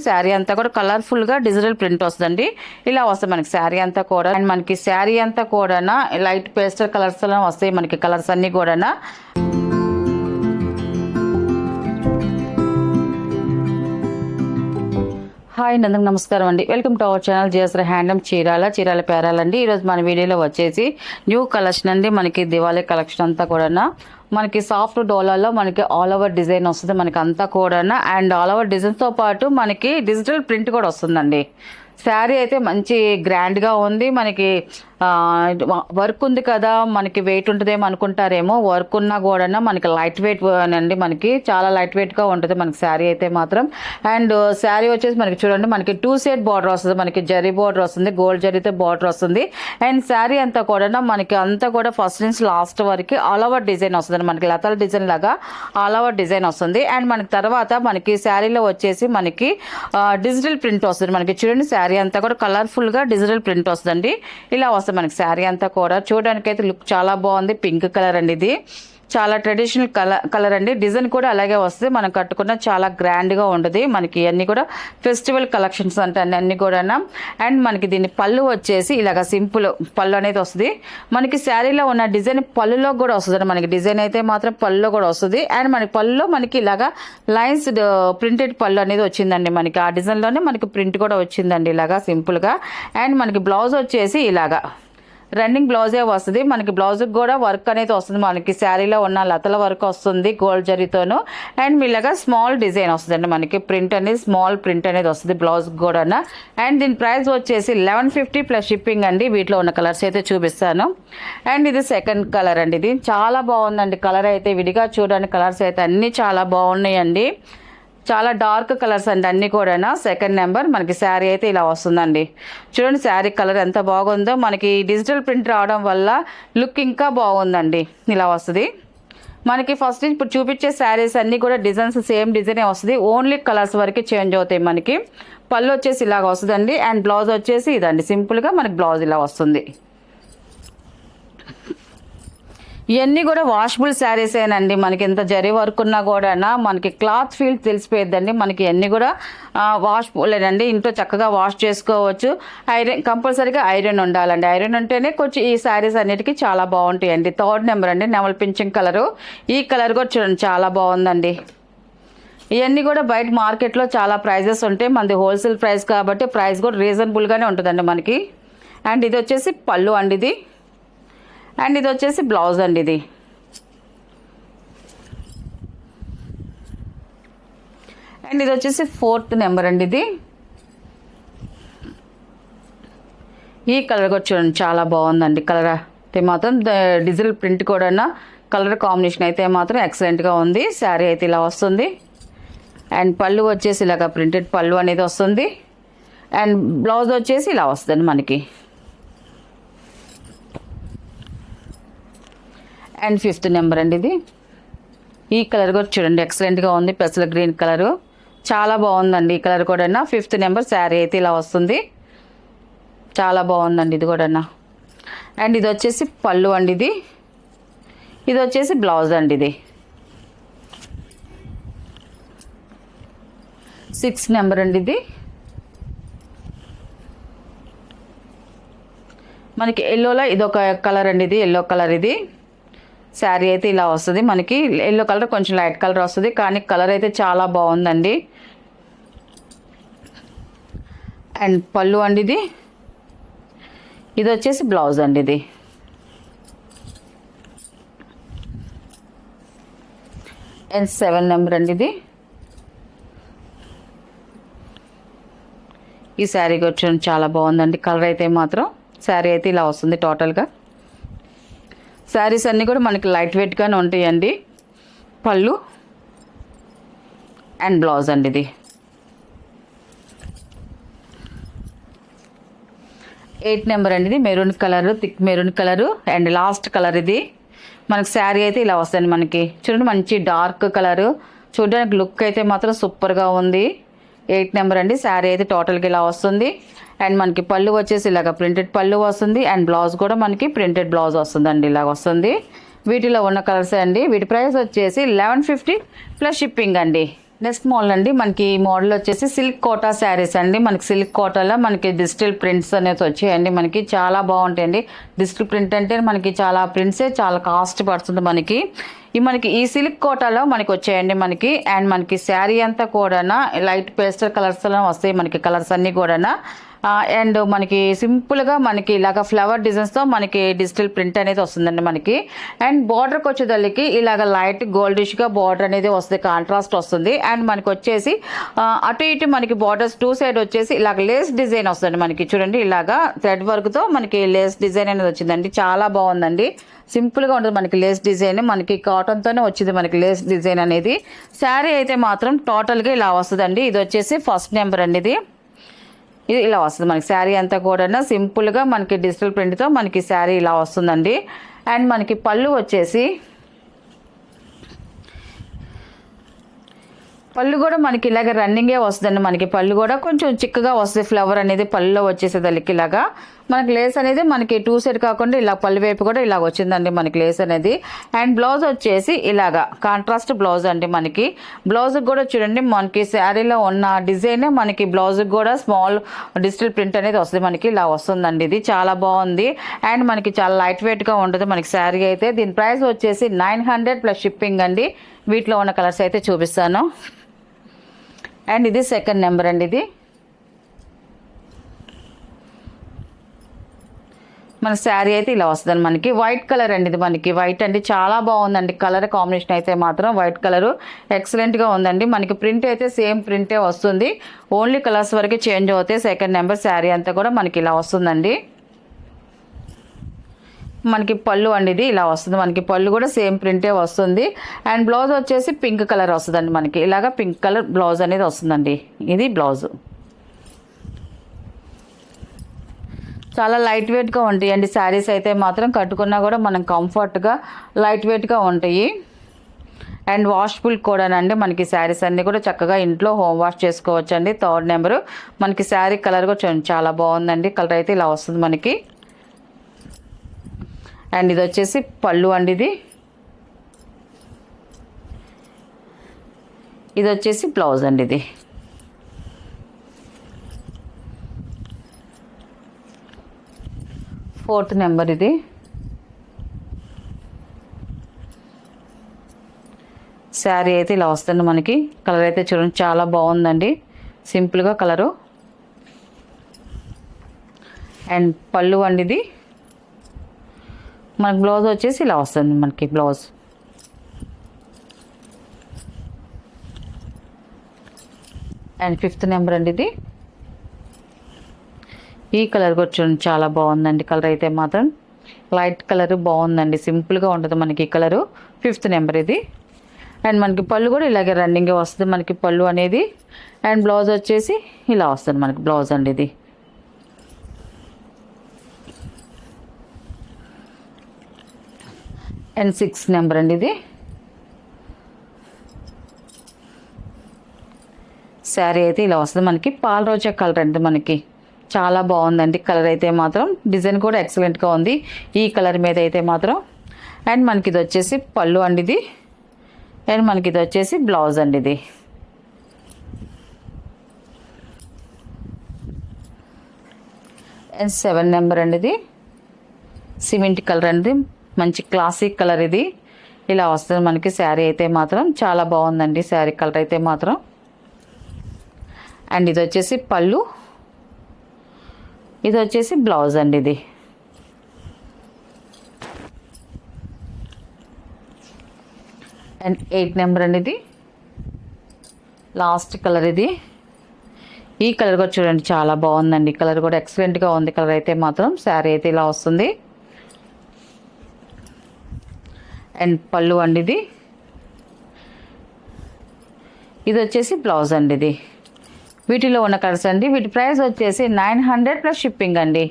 శారీ అంతా కూడా కలర్ఫుల్ గా డిజిటల్ ప్రింట్ వస్తుందండి. ఇలా వస్తుంది మనకి శారీ అంతా కూడా. అండ్ మనకి శారీ అంతా కూడా లైట్ పేస్టల్ కలర్స్ వస్తాయి మనకి కలర్స్ అన్ని కూడా. హాయ్ అందరికి నమస్కారం అండి. Welcome to our channel GS handloom Chirala పేరాలండి. ఈరోజు మన వీడియోలో వచ్చేసి న్యూ కలెక్షన్ అండి. మనకి దివాళీ కలెక్షన్ అంతా కూడా మనకి సాఫ్ట్ డోలాలో మనకి ఆల్ ఓవర్ డిజైన్ వస్తుంది మనకి అంతా కూడా. అండ్ ఆల్ ఓవర్ డిజైన్తో పాటు మనకి డిజిటల్ ప్రింట్ కూడా వస్తుందండి. శారీ అయితే మంచి గ్రాండ్గా ఉంది. మనకి వర్క్ ఉంది కదా, మనకి వెయిట్ ఉంటుందేమో అనుకుంటారేమో. వర్క్ ఉన్నా కూడా మనకి లైట్ వెయిట్ అండి. మనకి చాలా లైట్ వెయిట్గా ఉంటుంది మనకి శారీ అయితే మాత్రం. అండ్ శారీ వచ్చేసి మనకి చూడండి, మనకి 2 సైడ్ బార్డర్ వస్తుంది. మనకి జరీ బార్డర్ వస్తుంది, గోల్డ్ జరీతో బార్డర్ వస్తుంది. అండ్ శారీ అంతా కూడా మనకి అంతా కూడా ఫస్ట్ నుంచి లాస్ట్ వరకు ఆల్ ఓవర్ డిజైన్ వస్తుంది. మనకి లతల డిజైన్ లాగా ఆల్ ఓవర్ డిజైన్ వస్తుంది. అండ్ మనకి తర్వాత మనకి శారీలో వచ్చేసి మనకి డిజిటల్ ప్రింట్ వస్తుంది. మనకి చూడండి శారీ అంతా కూడా కలర్ఫుల్గా డిజిటల్ ప్రింట్ వస్తుందండి. ఇలా వస్తుంది మనకి శారీ అంతా కూడా. చూడడానికి అయితే లుక్ చాలా బాగుంది. పింక్ కలర్ అండి, ఇది చాలా ట్రెడిషనల్ కలర్ అండి. డిజైన్ కూడా అలాగే వస్తుంది. మనం కట్టుకున్న చాలా గ్రాండ్గా ఉంటుంది. మనకి అన్ని కూడా ఫెస్టివల్ కలెక్షన్స్ అంటే అన్ని కూడా. అండ్ మనకి దీని పళ్ళు వచ్చేసి ఇలాగ సింపుల్ పళ్ళు అనేది వస్తుంది. మనకి శారీలో ఉన్న డిజైన్ పళ్ళులో కూడా వస్తుంది. మనకి డిజైన్ అయితే మాత్రం పళ్ళులో కూడా వస్తుంది. అండ్ మనకి పళ్ళులో మనకి ఇలాగా లైన్స్ ప్రింటెడ్ పళ్ళు అనేది వచ్చిందండి. మనకి ఆ డిజైన్లోనే మనకి ప్రింట్ కూడా వచ్చిందండి ఇలాగా సింపుల్గా. అండ్ మనకి బ్లౌజ్ వచ్చేసి ఇలాగా రన్నింగ్ బ్లౌజే వస్తుంది. మనకి బ్లౌజ్కి కూడా వర్క్ అనేది వస్తుంది. మనకి శారీలో ఉన్న లతల వర్క్ వస్తుంది గోల్డ్ జరీతోను. అండ్ ఇలాగా స్మాల్ డిజైన్ వస్తుందండి. మనకి ప్రింట్ అనేది స్మాల్ ప్రింట్ అనేది వస్తుంది బ్లౌజ్కి కూడా. అండ్ దీని ప్రైస్ వచ్చేసి 1150 ప్లస్ షిప్పింగ్ అండి. వీటిలో ఉన్న కలర్స్ అయితే చూపిస్తాను. అండ్ ఇది సెకండ్ కలర్ అండి. ఇది చాలా బాగుందండి కలర్ అయితే. విడిగా చూడడానికి కలర్స్ అయితే అన్నీ చాలా బాగున్నాయండి. చాలా డార్క్ కలర్స్ అండి అన్నీ కూడా. సెకండ్ నెంబర్ మనకి శారీ అయితే ఇలా వస్తుందండి. చూడండి శారీ కలర్ ఎంత బాగుందో. మనకి డిజిటల్ ప్రింట్ రావడం వల్ల లుక్ ఇంకా బాగుందండి. ఇలా వస్తుంది మనకి. ఫస్ట్ ఇప్పుడు చూపించే శారీస్ అన్నీ కూడా డిజైన్స్ సేమ్ డిజైనే వస్తుంది. ఓన్లీ కలర్స్ వరకు చేంజ్ అవుతాయి. మనకి పళ్ళు వచ్చేసి ఇలాగ వస్తుందండి. అండ్ బ్లౌజ్ వచ్చేసి ఇదండి సింపుల్గా మనకి బ్లౌజ్ ఇలా వస్తుంది. ఇవన్నీ కూడా వాషబుల్ శారీసేనండి. మనకి ఎంత జరీ వర్క్ ఉన్నా కూడా మనకి క్లాత్ ఫీల్ తెలిసిపోయిద్దండి. మనకి అన్నీ కూడా వాష్బులేనండి. ఇంట్లో చక్కగా వాష్ చేసుకోవచ్చు. ఐరన్ కంపల్సరీగా ఐరన్ ఉండాలండి. ఐరన్ ఉంటేనే కొంచెం ఈ శారీస్ అన్నిటికీ చాలా బాగుంటాయండి. థర్డ్ నెంబర్ అండి, నెమల్ పింఛింగ్ కలరు. ఈ కలర్ కూడా చూడండి చాలా బాగుందండి. ఇవన్నీ కూడా బయట మార్కెట్లో చాలా ప్రైజెస్ ఉంటాయి. మనది హోల్సేల్ ప్రైస్ కాబట్టి ప్రైస్ కూడా రీజనబుల్గానే ఉంటుందండి మనకి. అండ్ ఇది వచ్చేసి పళ్ళు అండి ఇది. అండ్ ఇది వచ్చేసి బ్లౌజ్ అండి ఇది. అండ్ ఇది వచ్చేసి 4th నెంబర్ అండి ఇది. ఈ కలర్ కూడా చూడండి చాలా బాగుందండి. కలర్ అయితే మాత్రం డిజిటల్ ప్రింట్ కూడా కలర్ కాంబినేషన్ అయితే మాత్రం ఎక్సలెంట్గా ఉంది. శారీ అయితే ఇలా వస్తుంది. అండ్ పళ్ళు వచ్చేసి ఇలాగ ప్రింటెడ్ పళ్ళు అనేది వస్తుంది. అండ్ బ్లౌజ్ వచ్చేసి ఇలా వస్తుంది మనకి. అండ్ 5th నెంబర్ అండి ఇది. ఈ కలర్ కూడా చూడండి ఎక్సలెంట్గా ఉంది. పెసల గ్రీన్ కలరు చాలా బాగుందండి. ఈ కలర్ కూడా 5th నెంబర్ శారీ అయితే ఇలా వస్తుంది. చాలా బాగుందండి ఇది కూడా. అండ్ ఇది వచ్చేసి పళ్ళు అండి ఇది. ఇది వచ్చేసి బ్లౌజ్ అండి ఇది. 6th నెంబర్ అండి ఇది. మనకి ఎల్లోలో ఇదొక కలర్ అండి ఇది. ఎల్లో కలర్ ఇది. శారీ అయితే ఇలా వస్తుంది. మనకి ఎల్లో కలర్ కొంచెం లైట్ కలర్ వస్తుంది, కానీ కలర్ అయితే చాలా బాగుందండి. అండ్ పళ్ళు అండి ఇది. ఇది వచ్చేసి బ్లౌజ్ అండి ఇది. అండ్ 7 నెంబర్ అండి ఇది. ఈ శారీ వచ్చి చాలా బాగుందండి. కలర్ అయితే మాత్రం శారీ అయితే ఇలా వస్తుంది టోటల్గా. శారీస్ అన్నీ కూడా మనకి లైట్ వెయిట్గానే ఉంటాయండి. పళ్ళు అండ్ బ్లౌజ్ అండి ఇది. 8 నెంబర్ అండి ఇది. Maroon colour, thick maroon colour. And last colour ఇది. మనకి శారీ అయితే ఇలా వస్తుంది. మనకి చూడండి మంచి డార్క్ కలరు. చూడడానికి లుక్ అయితే మాత్రం సూపర్గా ఉంది. 8 నెంబర్ అండి. శారీ అయితే టోటల్గా ఇలా వస్తుంది. అండ్ మనకి పళ్ళు వచ్చేసి ఇలాగ ప్రింటెడ్ పళ్ళు వస్తుంది. అండ్ బ్లౌజ్ కూడా మనకి ప్రింటెడ్ బ్లౌజ్ వస్తుందండి. ఇలాగ వస్తుంది. వీటిలో ఉన్న కలర్సే అండి. వీటి ప్రైస్ వచ్చేసి 1150 ప్లస్ షిప్పింగ్ అండి. నెక్స్ట్ మోడల్ అండి, మనకి మోడల్ వచ్చేసి సిల్క్ కోటా శారీస్ అండి. మనకి సిల్క్ కోటాలో మనకి డిజిటల్ ప్రింట్స్ అనేది వచ్చాయండి. మనకి చాలా బాగుంటాయండి. డిజిటల్ ప్రింట్ అంటే మనకి చాలా ప్రింట్సే చాలా కాస్ట్ పడుతుంది మనకి. మనకి ఈ సిల్క్ కోటాలో మనకి వచ్చాయండి మనకి. అండ్ మనకి శారీ అంతా కూడా లైట్ పేస్టల్ కలర్స్లో వస్తాయి మనకి, కలర్స్ అన్నీ కూడా. అండ్ మనకి సింపుల్గా మనకి ఇలాగ ఫ్లవర్ డిజైన్స్తో మనకి డిజిటల్ ప్రింట్ అనేది వస్తుందండి మనకి. అండ్ బార్డర్కి వచ్చేదానికి ఇలాగ లైట్ గోల్డిష్గా బార్డర్ అనేది వస్తుంది, కాంట్రాస్ట్ వస్తుంది. అండ్ మనకి వచ్చేసి అటు ఇటు మనకి బార్డర్స్ టూ సైడ్ వచ్చేసి ఇలాగ లేస్ డిజైన్ వస్తుంది మనకి. చూడండి ఇలాగా థ్రెడ్ వర్క్తో మనకి లేస్ డిజైన్ అనేది వచ్చిందండి. చాలా బాగుందండి. సింపుల్గా ఉంటుంది మనకి లేస్ డిజైన్. మనకి కాటన్తోనే వచ్చింది మనకి లేస్ డిజైన్ అనేది. శారీ అయితే మాత్రం టోటల్గా ఇలా వస్తుందండి. ఇది వచ్చేసి ఫస్ట్ నెంబర్ అండి. ఇది ఇలా వస్తుంది మనకి. శారీ అంతా కూడా సింపుల్గా మనకి డిజిటల్ ప్రింట్తో మనకి శారీ ఇలా వస్తుందండి. అండ్ మనకి పళ్ళు వచ్చేసి పళ్ళు కూడా మనకి ఇలాగ రన్నింగే వస్తుందండి మనకి. పళ్ళు కూడా కొంచెం చిక్కగా వస్తుంది, ఫ్లవర్ అనేది పళ్ళులో వచ్చేసేదానికి ఇలాగా. మనకి లేస్ అనేది మనకి టూ సైడ్ కాకుండా ఇలా పళ్ళు వైపు కూడా ఇలాగ వచ్చిందండి మనకి లేస్ అనేది. అండ్ బ్లౌజ్ వచ్చేసి ఇలాగా కాంట్రాస్ట్ బ్లౌజ్ అండి మనకి. బ్లౌజ్కి కూడా చూడండి మనకి శారీలో ఉన్న డిజైనే మనకి బ్లౌజ్కి కూడా స్మాల్ డిజిటల్ ప్రింట్ అనేది వస్తుంది మనకి. ఇలా వస్తుందండి. ఇది చాలా బాగుంది. అండ్ మనకి చాలా లైట్ వెయిట్గా ఉంటుంది మనకి శారీ అయితే. దీని ప్రైస్ వచ్చేసి 900 ప్లస్ షిప్పింగ్ అండి. వీటిలో ఉన్న కలర్స్ అయితే చూపిస్తాను. అండ్ ఇది సెకండ్ నెంబర్ అండి. ఇది మన శారీ అయితే ఇలా వస్తుందండి మనకి. వైట్ కలర్ అండి ఇది మనకి. వైట్ అండి, చాలా బాగుందండి కలర్ కాంబినేషన్ అయితే మాత్రం. వైట్ కలరు ఎక్సలెంట్గా ఉందండి మనకి. ప్రింట్ అయితే సేమ్ ప్రింటే వస్తుంది, ఓన్లీ కలర్స్ వరకు చేంజ్ అవుతాయి. సెకండ్ నెంబర్ శారీ అంతా కూడా మనకి ఇలా వస్తుందండి. మనకి పళ్ళు అండి ఇది ఇలా వస్తుంది మనకి. పళ్ళు కూడా సేమ్ ప్రింటే వస్తుంది. అండ్ బ్లౌజ్ వచ్చేసి పింక్ కలర్ వస్తుందండి మనకి. ఇలాగా పింక్ కలర్ బ్లౌజ్ అనేది వస్తుందండి. ఇది బ్లౌజ్ చాలా లైట్ వెయిట్గా ఉంటాయండి శారీస్ అయితే మాత్రం. కట్టుకున్నా కూడా మనం కంఫర్ట్గా లైట్ వెయిట్గా ఉంటాయి. అండ్ వాష్ఫుల్ కూడానండి మనకి. శారీస్ అన్నీ కూడా చక్కగా ఇంట్లో హోమ్ వాష్ చేసుకోవచ్చు అండి. థర్డ్ నెంబరు మనకి శారీ కలర్ కూడా చాలా బాగుందండి. కలర్ అయితే ఇలా వస్తుంది మనకి. అండ్ ఇది వచ్చేసి పళ్ళు అండి. ఇది వచ్చేసి బ్లౌజ్ అండి. ఇది ఫోర్త్ నెంబర్. ఇది శారీ అయితే ఇలా వస్తుంది మనకి. కలర్ అయితే చూడండి చాలా బాగుందండి, సింపుల్గా కలరు. అండ్ పళ్ళు అండి. ఇది మనకి బ్లౌజ్ వచ్చేసి ఇలా వస్తుంది మనకి బ్లౌజ్. అండ్ ఫిఫ్త్ నెంబర్ అండి. ఇది ఈ కలర్ కూడా చూడండి చాలా బాగుందండి. కలర్ అయితే మాత్రం లైట్ కలర్ బాగుందండి, సింపుల్గా ఉంటుంది మనకి ఈ కలరు. ఫిఫ్త్ నెంబర్ ఇది. అండ్ మనకి పళ్ళు కూడా ఇలాగే రన్నింగే వస్తుంది మనకి పళ్ళు అనేది. అండ్ బ్లౌజ్ వచ్చేసి ఇలా వస్తుంది మనకి బ్లౌజ్ అండి. ఇది అండ్ 6 నెంబర్ అండి. ఇది శారీ అయితే ఇలా వస్తుంది మనకి. పాల రోజా కలర్ అండి మనకి. చాలా బాగుందండి కలర్ అయితే మాత్రం. డిజైన్ కూడా ఎక్సలెంట్గా ఉంది ఈ కలర్ మీద అయితే మాత్రం. అండ్ మనకి ఇది వచ్చేసి పళ్ళు అండి. ఇది అండ్ మనకి ఇది వచ్చేసి బ్లౌజ్ అండి. ఇది అండ్ 7 నెంబర్ అండి. ఇది సిమెంట్ కలర్ అండి, మంచి క్లాసిక్ కలర్. ఇది ఇలా వస్తుంది మనకి శారీ అయితే మాత్రం. చాలా బాగుందండి శారీ కలర్ అయితే మాత్రం. అండ్ ఇది వచ్చేసి పళ్ళు, ఇది వచ్చేసి బ్లౌజ్ అండి. ఇది అండ్ 8 నెంబర్ అండి. ఇది లాస్ట్ కలర్. ఇది ఈ కలర్ కూడా చూడండి చాలా బాగుందండి. కలర్ కూడా ఎక్సలెంట్గా ఉంది కలర్ అయితే మాత్రం. శారీ అయితే ఇలా వస్తుంది. అండ్ పళ్ళు అండి. ఇది ఇది వచ్చేసి బ్లౌజ్ అండి. ఇది వీటిలో ఉన్న కలర్స్ అండి. వీటి ప్రైస్ వచ్చేసి 900 ప్లస్ షిప్పింగ్ అండి.